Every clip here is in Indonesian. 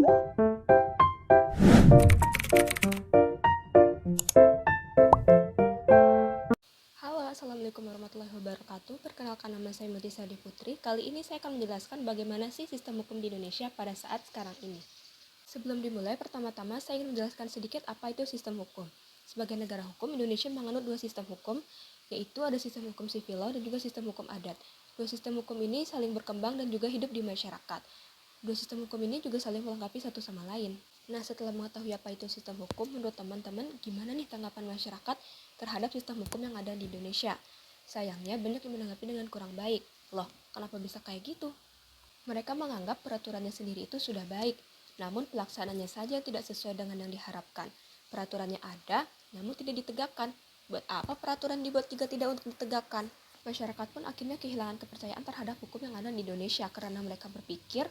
Halo, Assalamualaikum warahmatullahi wabarakatuh. Perkenalkan, nama saya Muti Sadi Putri. Kali ini saya akan menjelaskan bagaimana sih sistem hukum di Indonesia pada saat sekarang ini. Sebelum dimulai, pertama-tama saya ingin menjelaskan sedikit apa itu sistem hukum. Sebagai negara hukum, Indonesia menganut dua sistem hukum, yaitu ada sistem hukum sivil law dan juga sistem hukum adat. Dua sistem hukum ini saling berkembang dan juga hidup di masyarakat. Dua sistem hukum ini juga saling melengkapi satu sama lain. Nah, setelah mengetahui apa itu sistem hukum, menurut teman-teman, gimana nih tanggapan masyarakat terhadap sistem hukum yang ada di Indonesia? Sayangnya, banyak yang menanggapi dengan kurang baik. Loh, kenapa bisa kayak gitu? Mereka menganggap peraturannya sendiri itu sudah baik, namun pelaksanaannya saja tidak sesuai dengan yang diharapkan. Peraturannya ada, namun tidak ditegakkan. Buat apa peraturan dibuat jika tidak untuk ditegakkan? Masyarakat pun akhirnya kehilangan kepercayaan terhadap hukum yang ada di Indonesia karena mereka berpikir,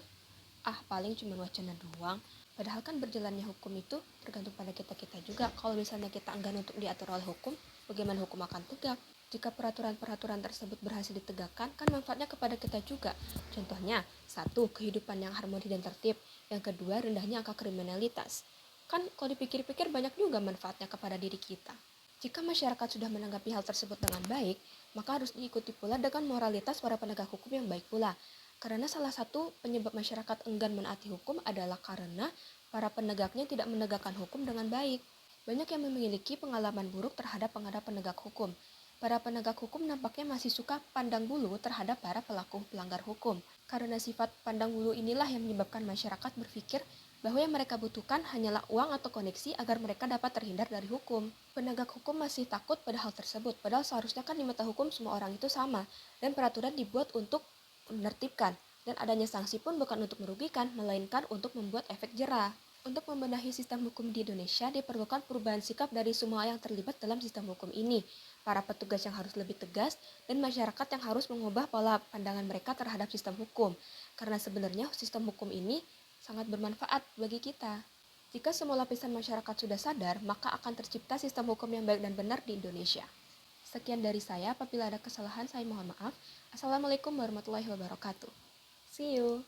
paling cuma wacana doang. Padahal kan berjalannya hukum itu tergantung pada kita-kita juga. Kalau misalnya kita enggan untuk diatur oleh hukum, bagaimana hukum akan tegak? Jika peraturan-peraturan tersebut berhasil ditegakkan, kan manfaatnya kepada kita juga. Contohnya, satu, kehidupan yang harmoni dan tertib. Yang kedua, rendahnya angka kriminalitas. Kan kalau dipikir-pikir banyak juga manfaatnya kepada diri kita. Jika masyarakat sudah menanggapi hal tersebut dengan baik, maka harus diikuti pula dengan moralitas para penegak hukum yang baik pula. Karena salah satu penyebab masyarakat enggan menaati hukum adalah karena para penegaknya tidak menegakkan hukum dengan baik. Banyak yang memiliki pengalaman buruk terhadap penegak hukum. Para penegak hukum nampaknya masih suka pandang bulu terhadap para pelaku pelanggar hukum. Karena sifat pandang bulu inilah yang menyebabkan masyarakat berpikir bahwa yang mereka butuhkan hanyalah uang atau koneksi agar mereka dapat terhindar dari hukum. Penegak hukum masih takut pada hal tersebut, padahal seharusnya kan di mata hukum semua orang itu sama, dan peraturan dibuat untuk menertibkan, dan adanya sanksi pun bukan untuk merugikan, melainkan untuk membuat efek jera. Untuk membenahi sistem hukum di Indonesia diperlukan perubahan sikap dari semua yang terlibat dalam sistem hukum ini. Para petugas yang harus lebih tegas dan masyarakat yang harus mengubah pola pandangan mereka terhadap sistem hukum. Karena sebenarnya sistem hukum ini sangat bermanfaat bagi kita. Jika semua lapisan masyarakat sudah sadar, maka akan tercipta sistem hukum yang baik dan benar di Indonesia. Sekian dari saya, apabila ada kesalahan saya mohon maaf. Assalamualaikum warahmatullahi wabarakatuh. See you.